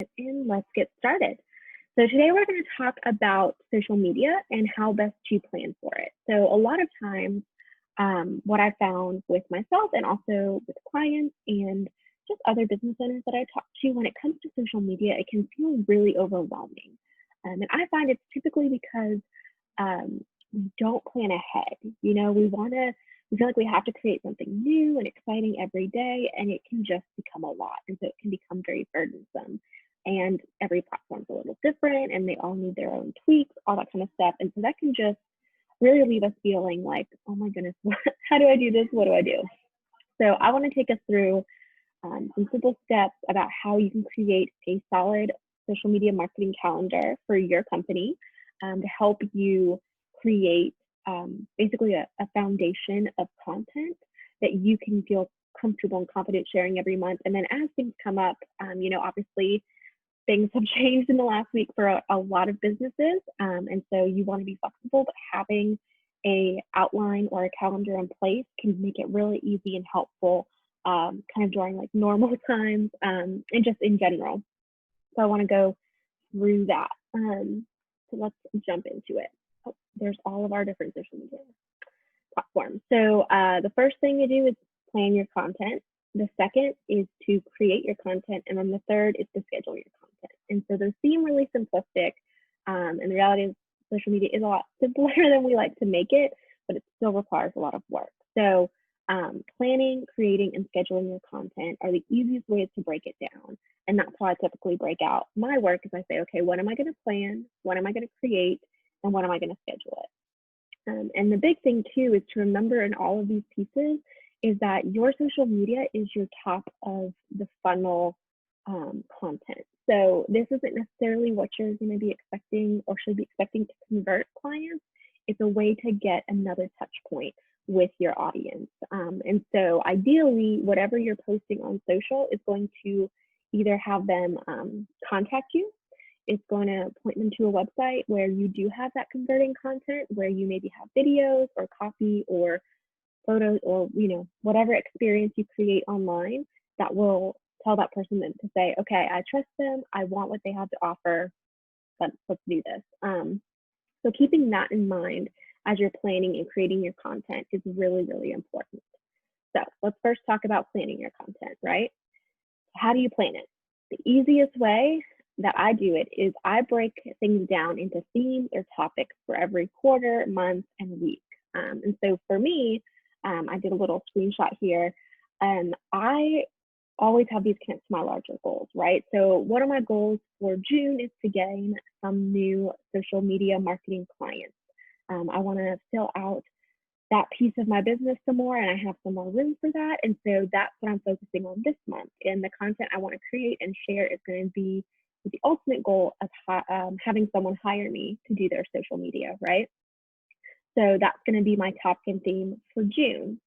And let's get started. So today we're going to talk about social media and how best to plan for it. So a lot of times, what I found with myself and also with clients and just other business owners that I talk to, when it comes to social media, it can feel really overwhelming. And I find it's typically because we don't plan ahead. We feel like we have to create something new and exciting every day, and it can just become a lot. And so it can become very burdensome. And every platform's a little different, and they all need their own tweaks, all that kind of stuff. And so that can just really leave us feeling like, oh my goodness, how do I do this? What do I do? So I want to take us through some simple steps about how you can create a solid social media marketing calendar for your company to help you create basically a foundation of content that you can feel comfortable and confident sharing every month. And then as things come up, obviously things have changed in the last week for a lot of businesses. And so you want to be flexible, but having a outline or a calendar in place can make it really easy and helpful kind of during like normal times and just in general. So I want to go through that. So let's jump into it. Oh, there's all of our different social media platforms. So the first thing to do is plan your content. The second is to create your content. And then the third is to schedule your content. And so those seem really simplistic. And the reality is social media is a lot simpler than we like to make it, but it still requires a lot of work. So planning, creating, and scheduling your content are the easiest ways to break it down. And that's how I typically break out my work is I say, okay, what am I going to plan? What am I going to create? And what am I going to schedule it? And the big thing too is to remember in all of these pieces is that your social media is your top of the funnel content. So this isn't necessarily what you're going to be expecting or should be expecting to convert clients. It's a way to get another touch point with your audience. And so ideally, whatever you're posting on social is going to either have them contact you. It's going to point them to a website where you do have that converting content, where you maybe have videos or copy or photos or whatever experience you create online that will tell that person then to say, okay, I trust them. I want what they have to offer. Let's do this. So keeping that in mind as you're planning and creating your content is really, really important. So let's first talk about planning your content, right? How do you plan it? The easiest way that I do it is I break things down into themes or topics for every quarter, month, and week. And so for me, I did a little screenshot here, and I always have these connect to my larger goals, right? So one of my goals for June is to gain some new social media marketing clients. I want to fill out that piece of my business some more, and I have some more room for that. And so that's what I'm focusing on this month. And the content I want to create and share is going to be with the ultimate goal of having someone hire me to do their social media, right? So that's going to be my top 10 theme for June.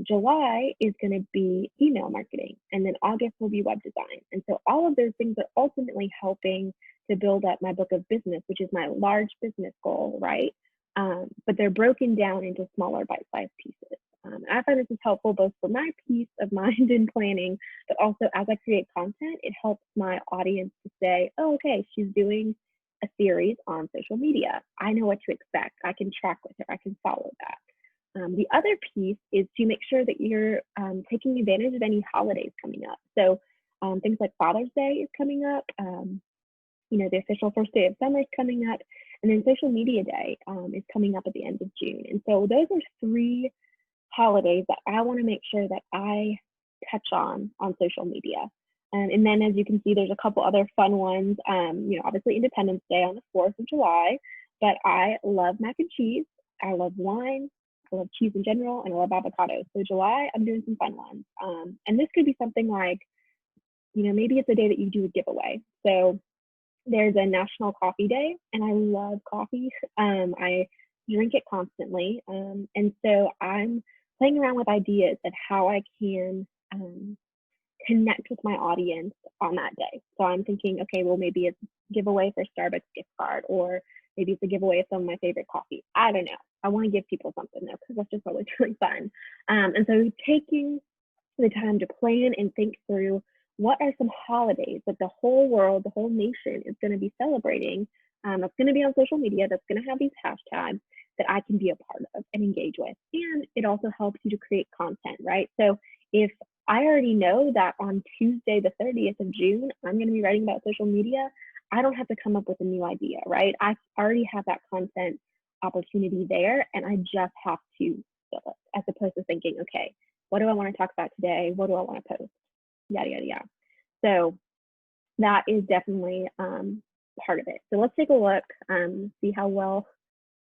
July is going to be email marketing, and then August will be web design. And so all of those things are ultimately helping to build up my book of business, which is my large business goal, right? But they're broken down into smaller bite-sized pieces. I find this is helpful both for my peace of mind in planning, but also as I create content, it helps my audience to say, oh, okay, she's doing a series on social media. I know what to expect. I can track with her. I can follow that. The other piece is to make sure that you're taking advantage of any holidays coming up. So things like Father's Day is coming up. The official first day of summer is coming up. And then Social Media Day is coming up at the end of June. And so those are three holidays that I want to make sure that I touch on social media. And then as you can see, there's a couple other fun ones. Obviously Independence Day on the 4th of July, but I love mac and cheese. I love wine. I love cheese in general, and I love avocados. So July, I'm doing some fun ones. And this could be something like, maybe it's a day that you do a giveaway. So there's a National Coffee Day, and I love coffee. I drink it constantly. And so I'm playing around with ideas of how I can connect with my audience on that day. So I'm thinking, okay, well, maybe it's a giveaway for Starbucks gift card, or maybe it's a giveaway of some of my favorite coffee. I don't know. I want to give people something though, because that's just always really fun. And so taking the time to plan and think through what are some holidays that the whole world, the whole nation is going to be celebrating, that's going to be on social media, that's going to have these hashtags that I can be a part of and engage with. And it also helps you to create content, right? So if I already know that on Tuesday, the 30th of June, I'm going to be writing about social media, I don't have to come up with a new idea, right? I already have that content opportunity there, and I just have to fill it, as opposed to thinking, okay, what do I want to talk about today? What do I want to post? Yada, yada, yada. So that is definitely part of it. So let's take a look, see how well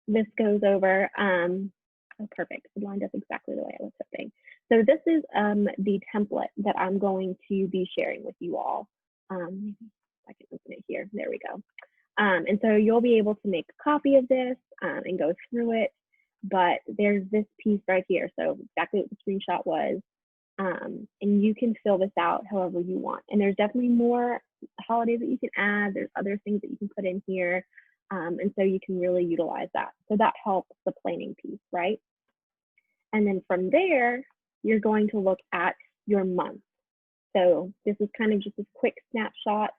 this goes over. Oh, perfect. It lined up exactly the way I was hoping. So this is the template that I'm going to be sharing with you all. Maybe I can open it here. There we go. And so you'll be able to make a copy of this and go through it. But there's this piece right here. So exactly what the screenshot was. And you can fill this out however you want. And there's definitely more holidays that you can add. There's other things that you can put in here. And so you can really utilize that. So that helps the planning piece, right? And then from there, you're going to look at your month. So this is kind of just a quick snapshot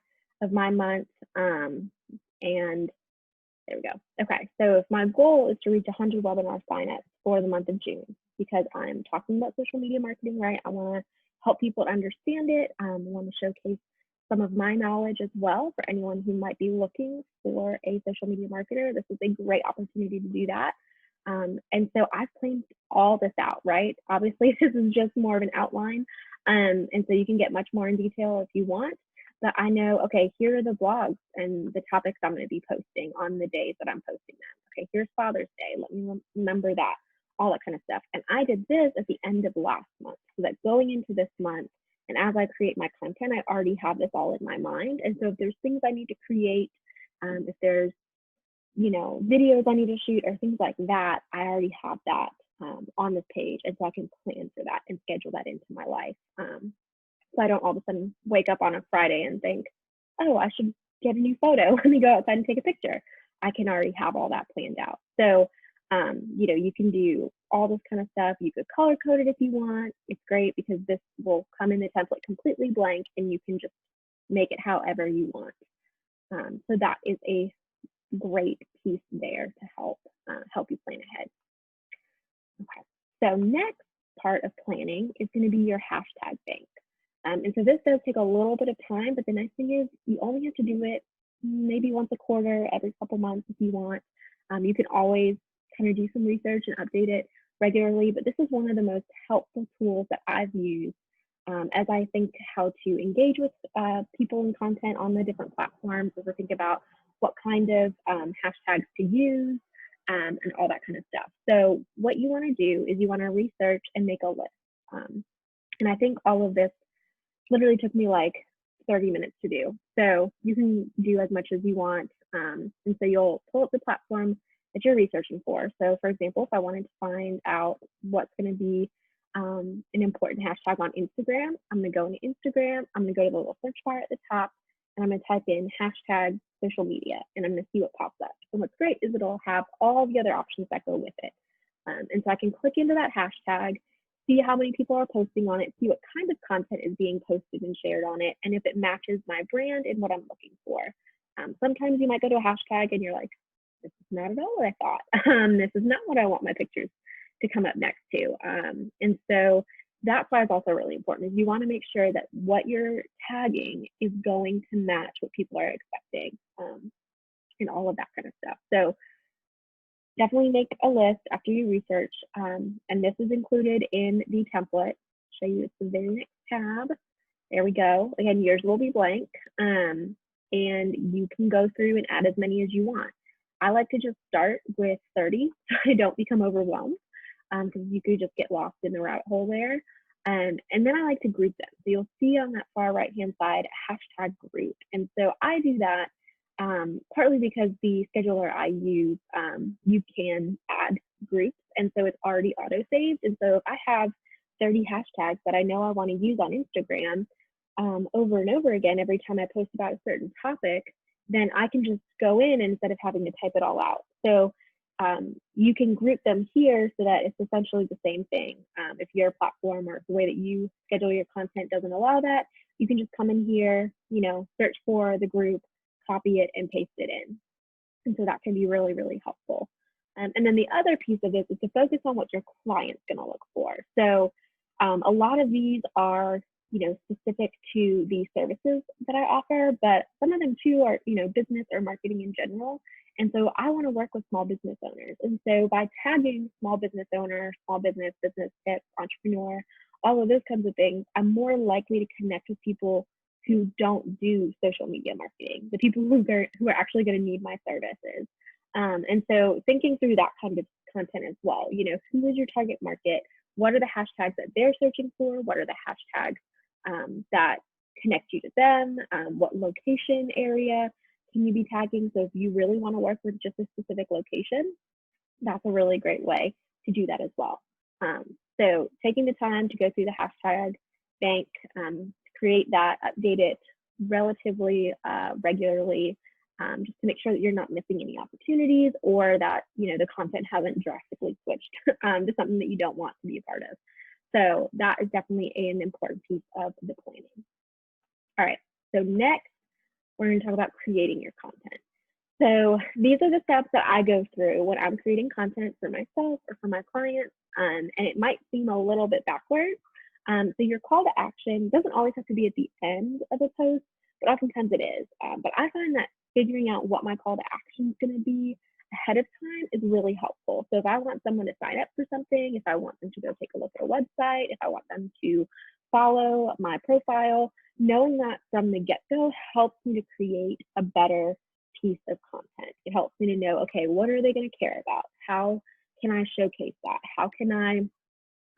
of my month. And there we go. Okay, so if my goal is to reach 100 webinar signups for the month of June, because I'm talking about social media marketing, right? I want to help people understand it. I want to showcase some of my knowledge as well for anyone who might be looking for a social media marketer. This is a great opportunity to do that. And so I've planned all this out, right? Obviously, this is just more of an outline. And so you can get much more in detail if you want. But I know, okay, here are the blogs and the topics I'm going to be posting on the days that I'm posting them. Okay, here's Father's Day. Let me remember that, all that kind of stuff. And I did this at the end of last month, so that going into this month, and as I create my content, I already have this all in my mind. And so if there's things I need to create, if there's, you know, videos I need to shoot or things like that, I already have that on this page. And so I can plan for that and schedule that into my life. So I don't all of a sudden wake up on a Friday and think, oh, I should get a new photo. Let me go outside and take a picture. I can already have all that planned out. So, you know, you can do all this kind of stuff. You could color code it if you want. It's great because this will come in the template completely blank and you can just make it however you want. So that is a great piece there to help you plan ahead. Okay, so next part of planning is going to be your hashtag bank. And so this does take a little bit of time, but the nice thing is you only have to do it maybe once a quarter, every couple months if you want. You can always kind of do some research and update it regularly, but this is one of the most helpful tools that I've used as I think how to engage with people and content on the different platforms, as I think about what kind of hashtags to use and all that kind of stuff. So what you want to do is you want to research and make a list. And I think all of this literally took me like 30 minutes to do. So you can do as much as you want. And so you'll pull up the platform that you're researching for. So for example, if I wanted to find out what's going to be an important hashtag on Instagram, I'm going to go into Instagram. I'm going to go to the little search bar at the top and I'm going to type in hashtag social media and I'm going to see what pops up. And what's great is it'll have all the other options that go with it. And so I can click into that hashtag, see how many people are posting on it, see what kind of content is being posted and shared on it, and if it matches my brand and what I'm looking for. Sometimes you might go to a hashtag and you're like, this is not at all what I thought. This is not what I want my pictures to come up next to. And so that's why it's also really important is you want to make sure that what you're tagging is going to match what people are expecting and all of that kind of stuff. So definitely make a list after you research, and this is included in the template. Show you it's the very next tab. There we go. Again, yours will be blank, and you can go through and add as many as you want. I like to just start with 30 so I don't become overwhelmed because you could just get lost in the rabbit hole there. And then I like to group them. So you'll see on that far right-hand side, hashtag group. And so I do that partly because the scheduler I use, you can add groups. And so it's already auto-saved. And so if I have 30 hashtags that I know I want to use on Instagram over and over again, every time I post about a certain topic, then I can just go in instead of having to type it all out. So you can group them here so that it's essentially the same thing. If your platform or the way that you schedule your content doesn't allow that, you can just come in here, search for the group, copy it, and paste it in. And so that can be really, really helpful. And then the other piece of this is to focus on what your client's going to look for. So a lot of these are, specific to the services that I offer, but some of them too are, business or marketing in general. And so I want to work with small business owners. And so by tagging small business owner, small business, business tips, entrepreneur, all of those kinds of things, I'm more likely to connect with people who don't do social media marketing, the people who are actually going to need my services. And so thinking through that kind of content as well, who is your target market? What are the hashtags that they're searching for? What are the hashtags that connect you to them? What location area can you be tagging? So if you really want to work with just a specific location, that's a really great way to do that as well. So taking the time to go through the hashtag bank, create that, update it relatively regularly, just to make sure that you're not missing any opportunities or that the content hasn't drastically switched to something that you don't want to be a part of. So that is definitely an important piece of the planning. All right, so next we're going to talk about creating your content. So these are the steps that I go through when I'm creating content for myself or for my clients, and it might seem a little bit backwards. So your call to action doesn't always have to be at the end of a post, but oftentimes it is. But I find that figuring out what my call to action is going to be ahead of time is really helpful. So if I want someone to sign up for something, if I want them to go take a look at a website, if I want them to follow my profile, knowing that from the get-go helps me to create a better piece of content. It helps me to know, okay, what are they going to care about? How can I showcase that? How can I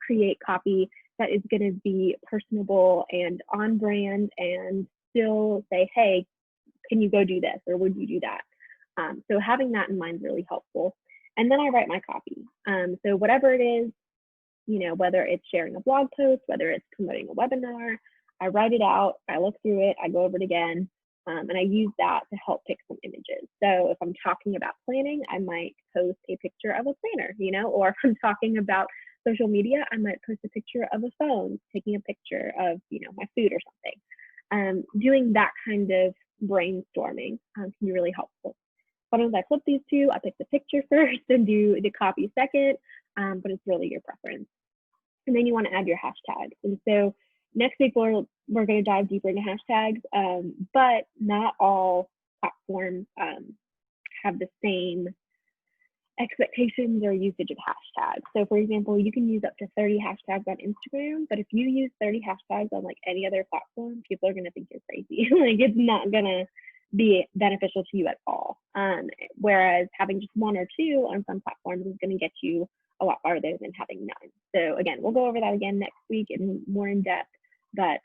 create copy that is going to be personable and on brand and still say, hey, can you go do this, or would you do that? So having that in mind is really helpful. And then I write my copy. So whatever it is, whether it's sharing a blog post, whether it's promoting a webinar, I write it out, I look through it, I go over it again, and I use that to help pick some images. So if I'm talking about planning, I might post a picture of a planner, or if I'm talking about social media, I might post a picture of a phone, taking a picture of, my food or something. Doing that kind of brainstorming can be really helpful. Sometimes I flip these two, I pick the picture first and do the copy second, but it's really your preference. And then you want to add your hashtags. And so next week, we're going to dive deeper into hashtags, but not all platforms have the same expectations or usage of hashtags. So for example, you can use up to 30 hashtags on Instagram, but if you use 30 hashtags on like any other platform, people are going to think you're crazy. Like it's not going to be beneficial to you at all. Whereas having just one or two on some platforms is going to get you a lot farther than having none. So again, we'll go over that again next week and more in depth, but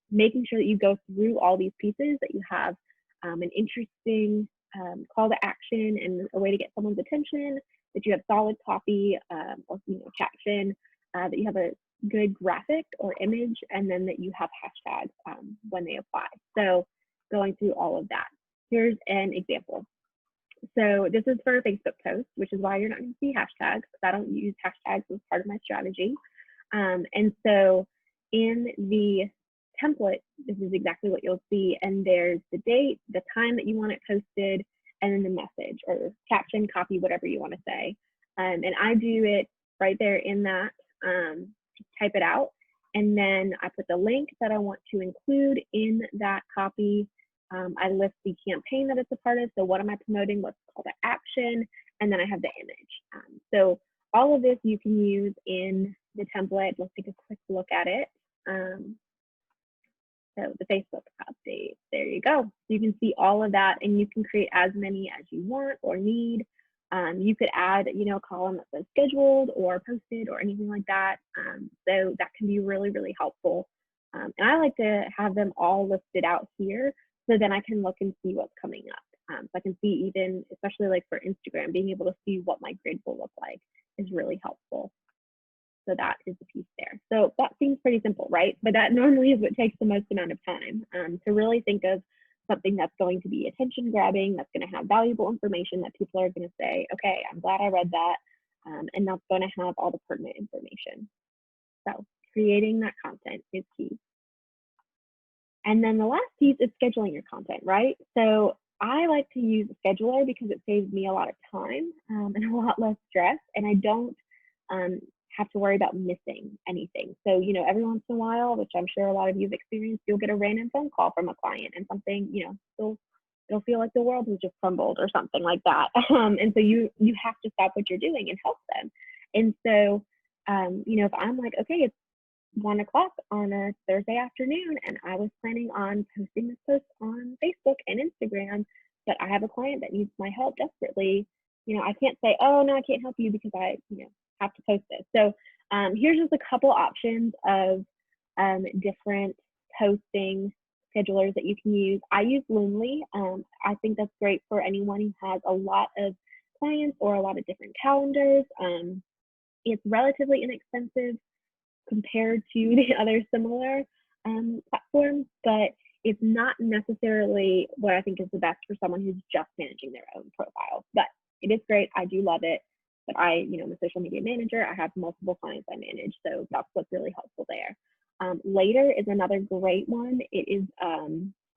making sure that you go through all these pieces, that you have an interesting call to action and a way to get someone's attention, that you have solid copy or caption, that you have a good graphic or image, and then that you have hashtags when they apply. So going through all of that. Here's an example. So this is for a Facebook post, which is why you're not going to see hashtags, because I don't use hashtags as part of my strategy. And so in the template, this is exactly what you'll see. And there's the date, the time that you want it posted, and then the message or caption, copy, whatever you want to say. And I do it right there in that, just type it out. And then I put the link that I want to include in that copy. I list the campaign that it's a part of. So what am I promoting? What's called to action? And then I have the image. So all of this you can use in the template. Let's take a quick look at it. So the Facebook update, there you go. You can see all of that, and you can create as many as you want or need. You could add, a column that says scheduled or posted or anything like that. So that can be really, really helpful. And I like to have them all listed out here, so then I can look and see what's coming up. So I can see, even, especially like for Instagram, being able to see what my grid will look like is really helpful. So that is the piece there. So that seems pretty simple, right? But that normally is what takes the most amount of time, to really think of something that's going to be attention grabbing, that's going to have valuable information that people are going to say, okay, I'm glad I read that. And that's going to have all the pertinent information. So creating that content is key. And then the last piece is scheduling your content, right? So I like to use a scheduler because it saves me a lot of time and a lot less stress, and I don't um, have to worry about missing anything. So, every once in a while, which I'm sure a lot of you have experienced, you'll get a random phone call from a client and something, it'll feel like the world has just crumbled or something like that. And so you have to stop what you're doing and help them. And so, if I'm like, okay, it's 1 o'clock on a Thursday afternoon, and I was planning on posting this post on Facebook and Instagram, but I have a client that needs my help desperately. I can't say, oh no, I can't help you because I, have to post this. So here's just a couple options of different posting schedulers that you can use. I use Loomly. I think that's great for anyone who has a lot of clients or a lot of different calendars. It's relatively inexpensive compared to the other similar platforms, but it's not necessarily what I think is the best for someone who's just managing their own profile. But it is great. I do love it. But I'm a social media manager. I have multiple clients I manage, so that's what's really helpful there. Later is another great one. It is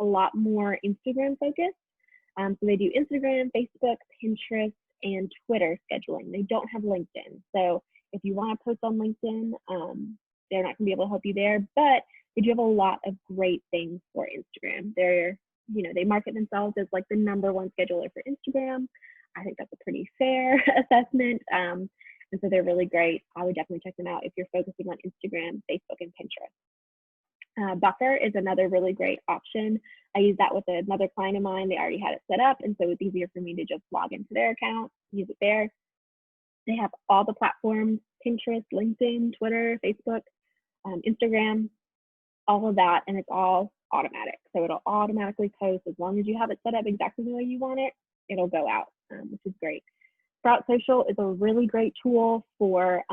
a lot more Instagram focused. So they do Instagram, Facebook, Pinterest, and Twitter scheduling. They don't have LinkedIn. So if you want to post on LinkedIn, they're not going to be able to help you there, but they do have a lot of great things for Instagram. They market themselves as like the #1 scheduler for Instagram. I think that's a pretty fair assessment. And so they're really great. I would definitely check them out if you're focusing on Instagram, Facebook, and Pinterest. Buffer is another really great option. I use that with another client of mine. They already had it set up, and so it's easier for me to just log into their account, use it there. They have all the platforms: Pinterest, LinkedIn, Twitter, Facebook, Instagram, all of that, and it's all automatic. So it'll automatically post as long as you have it set up exactly the way you want it. It'll go out, which is great. Sprout Social is a really great tool for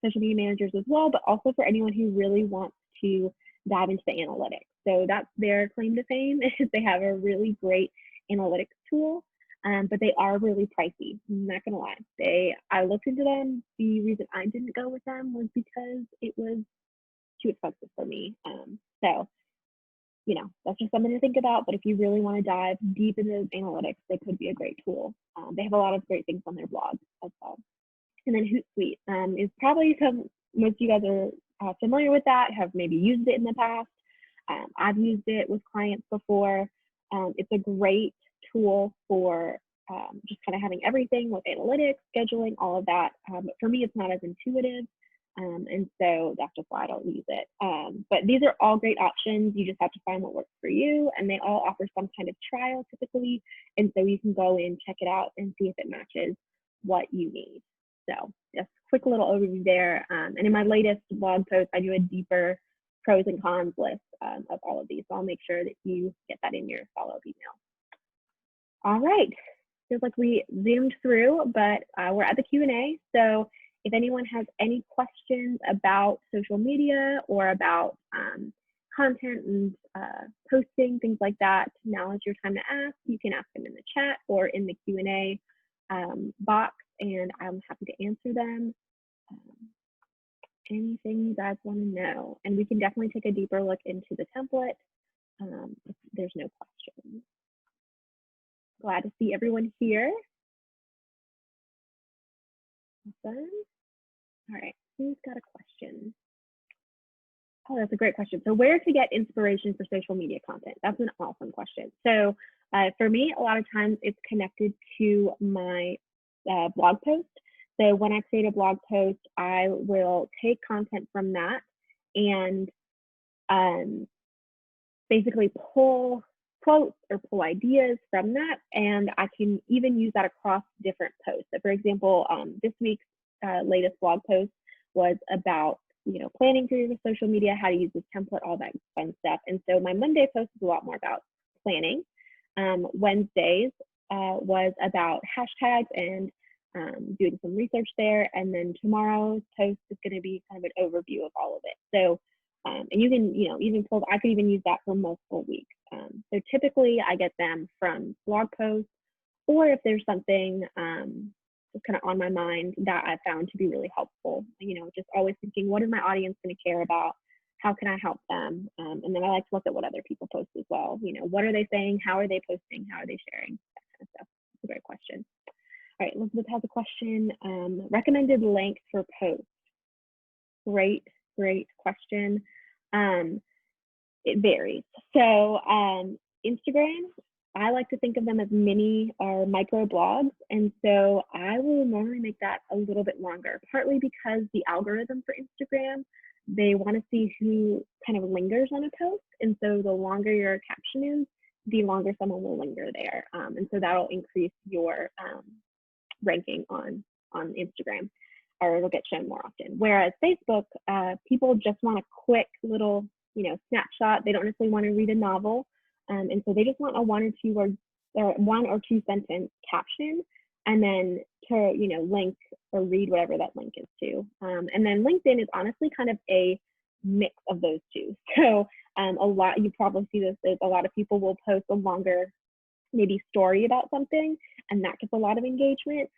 social media managers as well, but also for anyone who really wants to dive into the analytics. So that's their claim to fame is they have a really great analytics tool, but they are really pricey. I'm not gonna lie. I looked into them. The reason I didn't go with them was because it was too expensive for me. So that's just something to think about. But if you really want to dive deep into analytics, they could be a great tool. They have a lot of great things on their blog as well. And then Hootsuite is probably most of you guys are familiar with that, have maybe used it in the past. I've used it with clients before. It's a great tool for just kind of having everything with analytics, scheduling, all of that. But for me, it's not as intuitive. And so that's just why I don't use it. But these are all great options. You just have to find what works for you. And they all offer some kind of trial typically. And so you can go in, check it out, and see if it matches what you need. So just quick little overview there. And in my latest blog post, I do a deeper pros and cons list of all of these. So I'll make sure that you get that in your follow-up email. All right. Feels like we zoomed through, but we're at the Q&A. So if anyone has any questions about social media or about content and posting, things like that, now is your time to ask. You can ask them in the chat or in the Q&A box, and I'm happy to answer them. Anything you guys want to know. And we can definitely take a deeper look into the template if there's no questions. Glad to see everyone here. Awesome. All right, who's got a question? Oh, that's a great question. So where to get inspiration for social media content? That's an awesome question. So for me, a lot of times it's connected to my blog post. So when I create a blog post, I will take content from that and basically pull quotes or pull ideas from that. And I can even use that across different posts. So for example, this week's latest blog post was about planning for your social media, how to use this template, all that fun stuff. And so my Monday post is a lot more about planning. Wednesdays was about hashtags and doing some research there. And then tomorrow's post is going to be kind of an overview of all of it. So, and you can, even pull, I could even use that for multiple weeks. So typically I get them from blog posts, or if there's something just kind of on my mind that I found to be really helpful, just always thinking, what is my audience going to care about? how can I help them? And then I like to look at what other people post as well. You know, what are they saying? How are they posting? How are they sharing? That kind of stuff. It's a great question. All right, Elizabeth has a question. Recommended length for posts. Great question. It varies. So Instagram, I like to think of them as mini or micro blogs. And so I will normally make that a little bit longer, partly because the algorithm for Instagram, they want to see who kind of lingers on a post. And so the longer your caption is, the longer someone will linger there. And so that'll increase your ranking on Instagram, or it'll get shown more often. Whereas Facebook, people just want a quick little, snapshot. They don't necessarily want to read a novel. And so they just want a one or two sentence caption, and then to, link or read whatever that link is to. And then LinkedIn is honestly kind of a mix of those two. So you probably see this, a lot of people will post a longer, maybe story about something, and that gets a lot of engagement.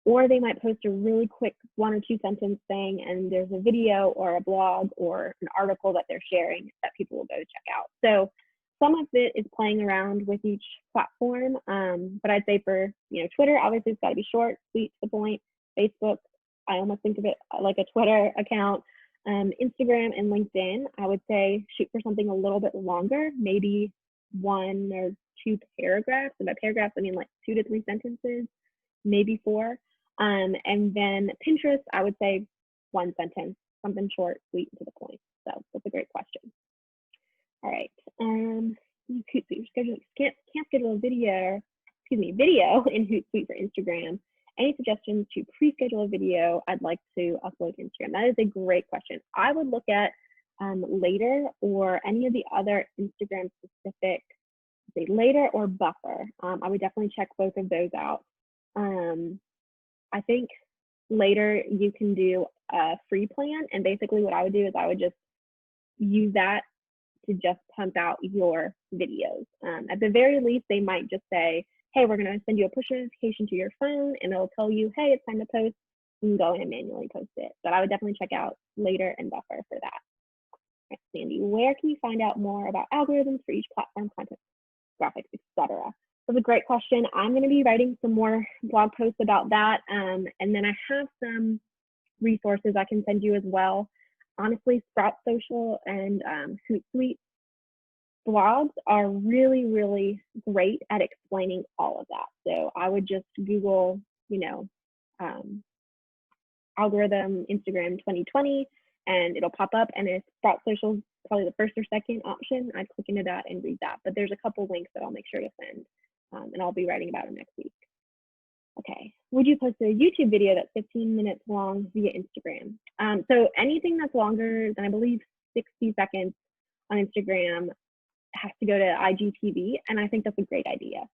Or they might post a really quick one or two sentence thing, and there's a video or a blog or an article that they're sharing that people will go check out. So some of it is playing around with each platform, but I'd say for Twitter, obviously it's got to be short, sweet, to the point. Facebook, I almost think of it like a Twitter account. Instagram and LinkedIn, I would say shoot for something a little bit longer, maybe 1 or 2 paragraphs. And by paragraphs, I mean like 2 to 3 sentences, maybe 4. And then Pinterest, I would say 1 sentence, something short, sweet, and to the point. So that's a great question. All right. Can't schedule a video in Hootsuite for Instagram. Any suggestions to pre-schedule a video I'd like to upload to Instagram? That is a great question. I would look at Later or any of the other Instagram specific, say Later or Buffer. I would definitely check both of those out. I think Later you can do a free plan, and basically what I would do is I would just use that to just pump out your videos. At the very least, they might just say, hey, we're going to send you a push notification to your phone, and it'll tell you, hey, it's time to post. You can go in and manually post it. But I would definitely check out Later and Buffer for that. All right, Sandy, where can you find out more about algorithms for each platform, content, graphics, etc.? That's a great question. I'm going to be writing some more blog posts about that. And then I have some resources I can send you as well. Honestly, Sprout Social and Hootsuite blogs are really, really great at explaining all of that. So I would just Google, algorithm Instagram 2020, and it'll pop up. And if Sprout Social is probably the first or second option, I'd click into that and read that. But there's a couple links that I'll make sure to send, and I'll be writing about them next week. Okay, would you post a YouTube video that's 15 minutes long via Instagram? So anything that's longer than, I believe, 60 seconds on Instagram has to go to IGTV, and I think that's a great idea.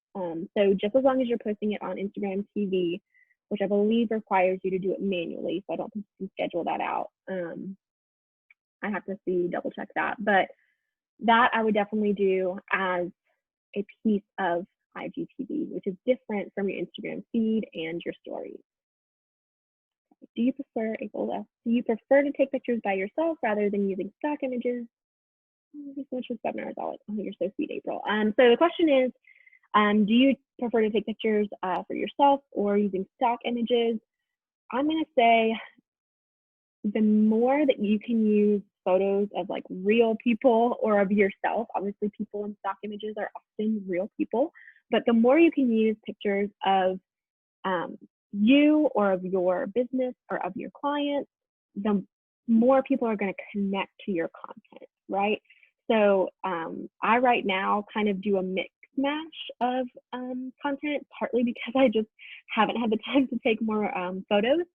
So just as long as you're posting it on Instagram TV, which I believe requires you to do it manually, so I don't think you can schedule that out. I have to double check that, but that I would definitely do as a piece of IGTV, which is different from your Instagram feed and your stories. Do you prefer to take pictures by yourself rather than using stock images? Webinars, oh, you're so sweet, April. So the question is, do you prefer to take pictures for yourself or using stock images? I'm going to say the more that you can use photos of like real people or of yourself, obviously people in stock images are often real people, but the more you can use pictures of you or of your business or of your clients, the more people are going to connect to your content, right? So I right now kind of do a mix match of content, partly because I just haven't had the time to take more photos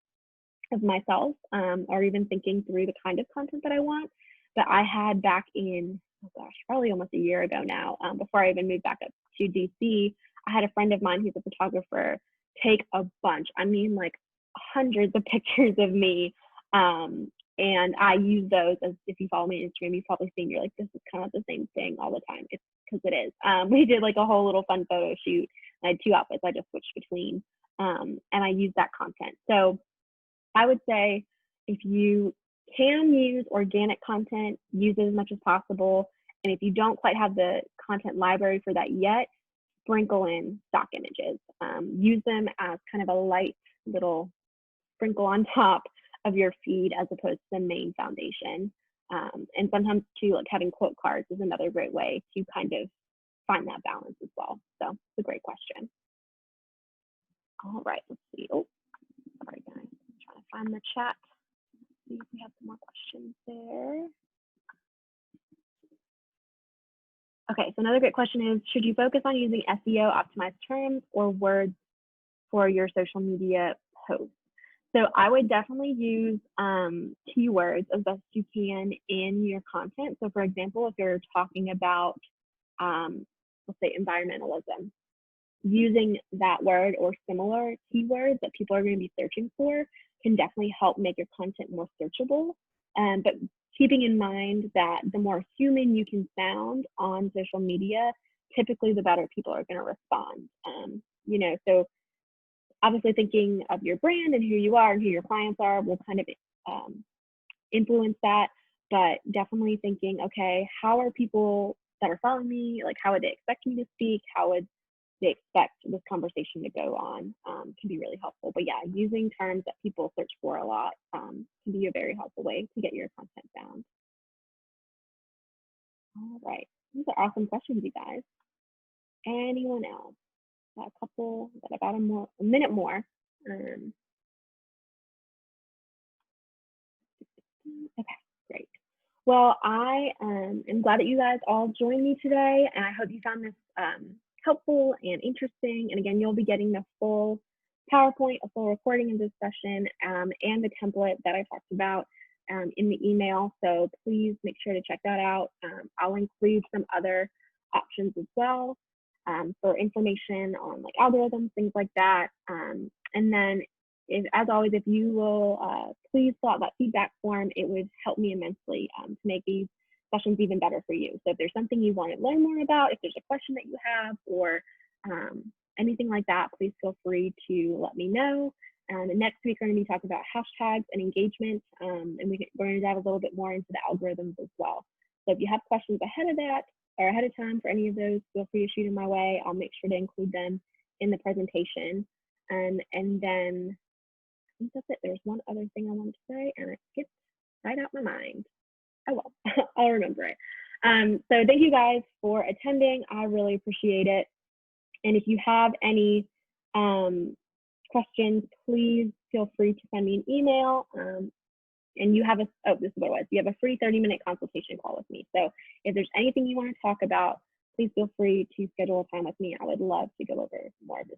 of myself, or even thinking through the kind of content that I want. But I had back in, oh gosh, probably almost a year ago now, before I even moved back up to DC, I had a friend of mine who's a photographer take a bunch, I mean like hundreds of pictures of me. And I use those, as if you follow me on Instagram, you've probably seen, you're like, this is kind of the same thing all the time. It's because it is. We did like a whole little fun photo shoot. I had 2 outfits I just switched between, and I used that content. So I would say if you can use organic content, use it as much as possible. And if you don't quite have the content library for that yet, sprinkle in stock images. Use them as kind of a light little sprinkle on top of your feed as opposed to the main foundation. And sometimes too, like having quote cards is another great way to kind of find that balance as well. So it's a great question. All right, let's see. Oh, sorry guys, I'm trying to find the chat. See if we have some more questions there. Okay, so another great question is, should you focus on using SEO optimized terms or words for your social media posts? So I would definitely use keywords as best you can in your content. So for example, if you're talking about, let's say environmentalism, using that word or similar keywords that people are going to be searching for can definitely help make your content more searchable. But keeping in mind that the more human you can sound on social media, typically the better people are going to respond. So obviously thinking of your brand and who you are and who your clients are will kind of influence that, but definitely thinking, okay, how are people that are following me, like how would they expect me to speak? How would they expect this conversation to go on can be really helpful. But yeah, using terms that people search for a lot can be a very helpful way to get your content found. All right, these are awesome questions, you guys. Anyone else? Got a couple, got about a minute more. Okay, great. Well, I am glad that you guys all joined me today, and I hope you found this helpful and interesting. And again, you'll be getting the full PowerPoint, a full recording of this session, and the template that I talked about in the email. So please make sure to check that out. I'll include some other options as well for information on like algorithms, things like that. And then as always, if you will please fill out that feedback form, it would help me immensely to make these sessions even better for you. So if there's something you want to learn more about, if there's a question that you have or anything like that, please feel free to let me know. And next week, we're going to be talking about hashtags and engagement, and we're going to dive a little bit more into the algorithms as well. So if you have questions ahead of that or ahead of time for any of those, feel free to shoot them my way. I'll make sure to include them in the presentation. And then I think that's it. There's one other thing I wanted to say, and it skipped right out my mind. Oh well, I'll remember it. So thank you guys for attending. I really appreciate it. And if you have any questions, please feel free to send me an email. And you have this is what it was. You have a free 30-minute consultation call with me. So if there's anything you want to talk about, please feel free to schedule a time with me. I would love to go over more of this